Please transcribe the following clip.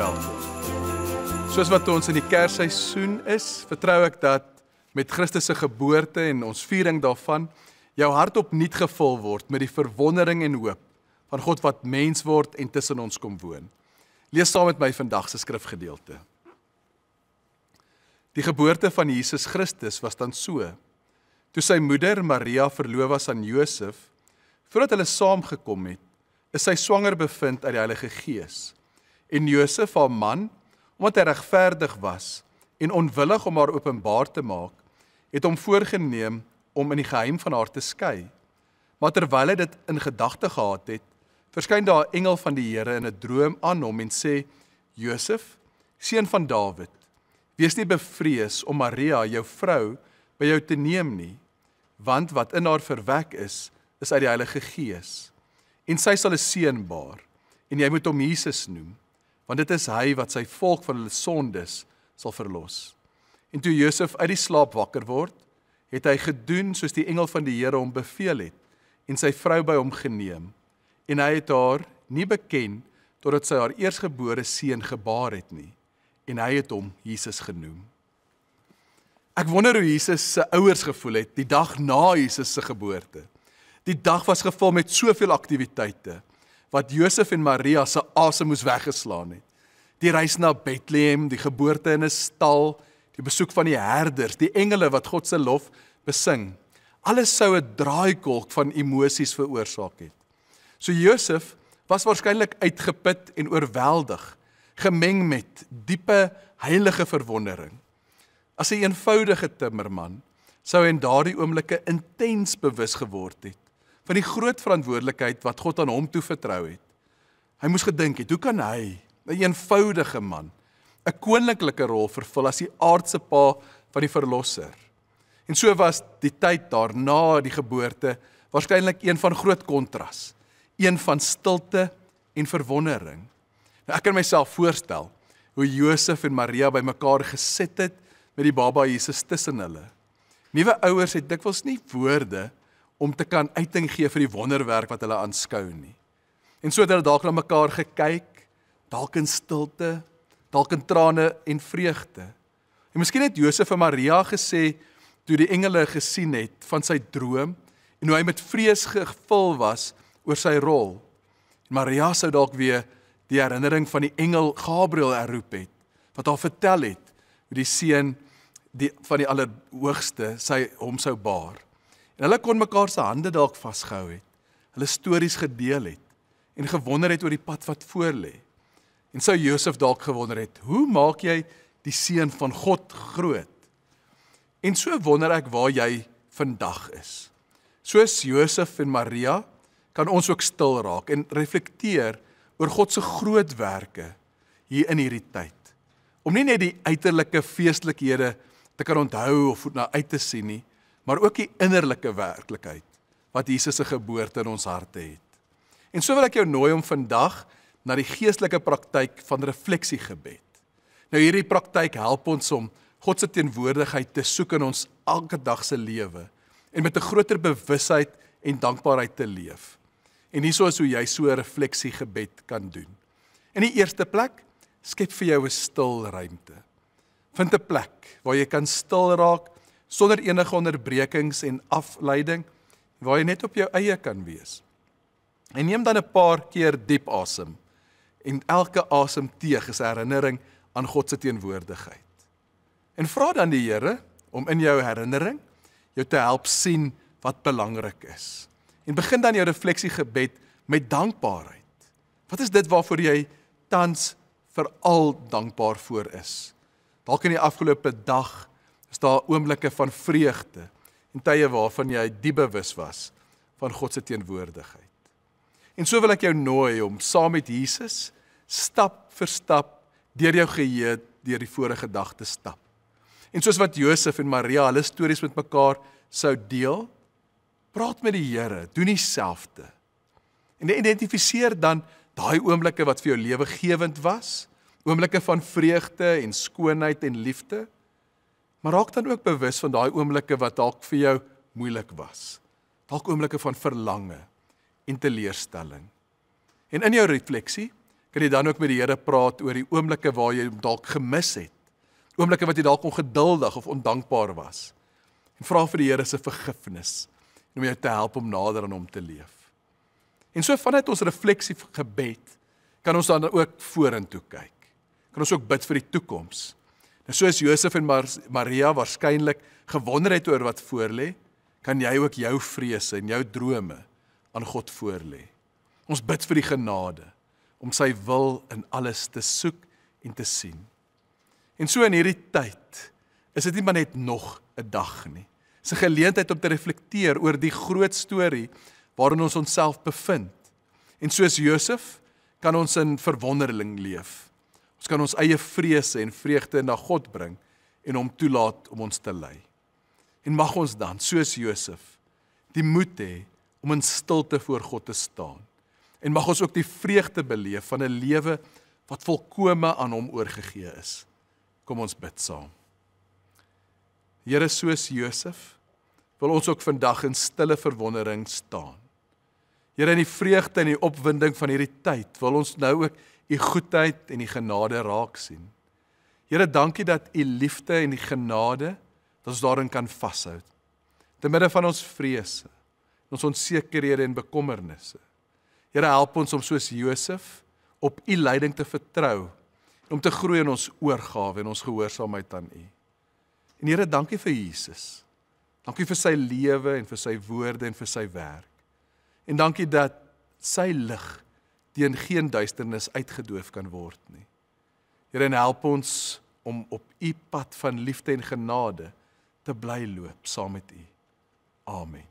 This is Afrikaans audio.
welkom. Soos wat ons in die Kersseisoen is, vertrou ek dat met Christus se geboorte en ons viering daarvan, jou hart opnuut gevul word met die verwondering en hoop van God wat mens word en tussen ons kom woon. Lees saam met my vandag se skrifgedeelte. Die geboorte van Jesus Christus was dan so. Toe sy moeder Maria verloof was aan Josef, voordat hulle saamgekom het, is sy swanger bevind uit die Heilige Gees. En Josef, haar man, omdat hy regverdig was en onwillig om haar openbaar te maak, het hom voorgenem om in die geheim van haar te skei. Maar terwyl hy dit in gedagte gehad het, verskyn daar 'n engel van die Here in 'n droom aan hom en sê: Josef, seun van Dawid, wees nie bevrees om Maria, jou vrou, by jou te neem nie, want wat in haar verwek is uit die Heilige Gees. En sy sal 'n seun baar, en jy moet hom Jesus noem, want dit is hy wat sy volk van hulle sondes sal verlos. En toe Josef uit die slaap wakker word, het hy gedoen soos die engel van die Here hom beveel het, en sy vrou by hom geneem, en hy het haar nie beken, totdat sy haar eersgebore seun gebaar het nie, en hy het hom Jesus genoem. Ek wonder hoe Jesus se ouers gevoel het, die dag na Jesus se geboorte. Die dag was gevul met soveel aktiwiteite, wat Josef en Maria se asem moes weggeslaan het. Die reis na Bethlehem, die geboorte in 'n stal, die besoek van die herders, die engele wat God se lof besing. Alles sou 'n draaikolk van emosies veroorsaak het. So Josef was waarskynlik uitgeput en oorweldig, gemeng met diepe heilige verwondering. As 'n eenvoudige timmerman sou hy in daardie oomblikke intens bewus geword het van die groot verantwoordelikheid wat God aan hom toevertrou het. Hy moes gedink het, hoe kan hy, 'n eenvoudige man, 'n koninklike rol vervul as die aardse pa van die verlosser? En so was die tyd daarna die geboorte waarskynlik een van groot kontras, een van stilte en verwondering. Nou, ek kan myself voorstel hoe Josef en Maria by mekaar gesit het met die baba Jesus tussen hulle. Nuwe ouers het dikwels nie woorde om te kan uiting gee vir die wonderwerk wat hulle aanskou nie. En so het hulle dalk na mekaar gekyk, dalk in stilte, dalk in trane en vreugde. En miskien het Josef en Maria gesê, toe die engele gesien het van sy droom, en hoe hy met vrees gevul was oor sy rol. En Maria sou dalk weer die herinnering van die engel Gabriël herroep het, wat haar vertel het, hoe die seun van die Allerhoogste hom sou baar. En hulle kon mekaar se hande dalk vasgehou het, hulle stories gedeel het, en gewonder het oor die pad wat voor lê. En sou Josef dalk gewonder het, hoe maak jy die seun van God groot? En so wonder ek waar jy vandag is. Soos Josef en Maria, kan ons ook stil raak en reflekteer oor God se groot werke hier in hierdie tyd. Om nie net die uiterlike feestelikhede te kan onthou of na uit te sien nie, maar ook die innerlike werklikheid wat Jesus se geboorte in ons harte het. En so wil ek jou nooi om vandag na die geestelike praktyk van refleksiegebed. Nou hierdie praktyk help ons om God se teenwoordigheid te soek in ons elke dag se lewe en met 'n groter bewusheid en dankbaarheid te leef. En hierso is hoe jy so 'n refleksiegebed kan doen. In die eerste plek, skep vir jou 'n stil ruimte. Vind 'n plek waar jy kan stil raak sonder enige onderbrekings en afleiding, waar jy net op jou eie kan wees. En neem dan 'n paar keer diep asem. En elke asemteug is 'n herinnering aan God se teenwoordigheid. En vra dan die Here om in jou herinnering jou te help sien wat belangrik is. En begin dan jou refleksiegebed met dankbaarheid. Wat is dit waarvoor jy tans veral dankbaar voor is? Dalk in die afgelope dag is daar oomblikke van vreugde en tye waarvan jy diep bewus was van God se teenwoordigheid. En so wil ek jou nooi om saam met Jesus stap vir stap deur jou geheue deur die vorige dag te stap. En soos wat Josef en Maria hulle stories met mekaar sou deel, praat met die Here, doen dieselfde. En identifiseer dan daai oomblikke wat vir jou lewegewend was, oomblikke van vreugde en skoonheid en liefde, maar raak dan ook bewus van daai oomblikke wat dalk vir jou moeilik was. Dalk oomblikke van verlange en teleurstelling. En in jou refleksie, kan jy dan ook met die Here praat oor die oomblikke waar jy hom dalk gemis het. Oomblikke wat jy dalk ongeduldig of ondankbaar was. En vra vir die Here se vergifnis om jou te help om nader aan hom te leef. En so vanuit ons refleksie gebed kan ons dan ook vorentoe kyk. Kan ons ook bid vir die toekoms. En soos Josef en Maria waarskynlik gewonder het oor wat voorlê, kan jy ook jou vrese en jou drome aan God voorlê. Ons bid vir die genade om sy wil in alles te soek en te sien. En so in hierdie tyd is dit nie maar net nog 'n dag nie. Dit is 'n geleentheid om te reflekteer oor die groot storie waarin ons onsself bevind. En soos Josef kan ons in verwondering leef. Ons kan ons eie vrese en vreugde na God bring en hom toelaat om ons te lei. En mag ons dan, soos Josef, die moed hê om in stilte voor God te staan. En mag ons ook die vreugde beleef van 'n lewe wat volkome aan hom oorgegee is. Kom ons bid saam. Here, soos Josef, wil ons ook vandag in stille verwondering staan. Here, in die vreugde en die opwinding van hierdie tyd, wil ons nou ook u goedheid en die genade raak sien. Here, dankie dat u liefde en die genade, dat ons daarin kan vashou. Te midde van ons vrese, ons onsekerhede en bekommernisse. Here, help ons om soos Josef op u leiding te vertrou, om te groei in ons oorgawe en ons gehoorsaamheid aan u. En Here, dankie vir Jesus. Dankie vir sy lewe en vir sy woorde en vir sy werk. En dankie dat sy lig teen geen duisternis uitgedoof kan word nie. Here, en help ons om op u pad van liefde en genade te bly loop saam met u. Amen.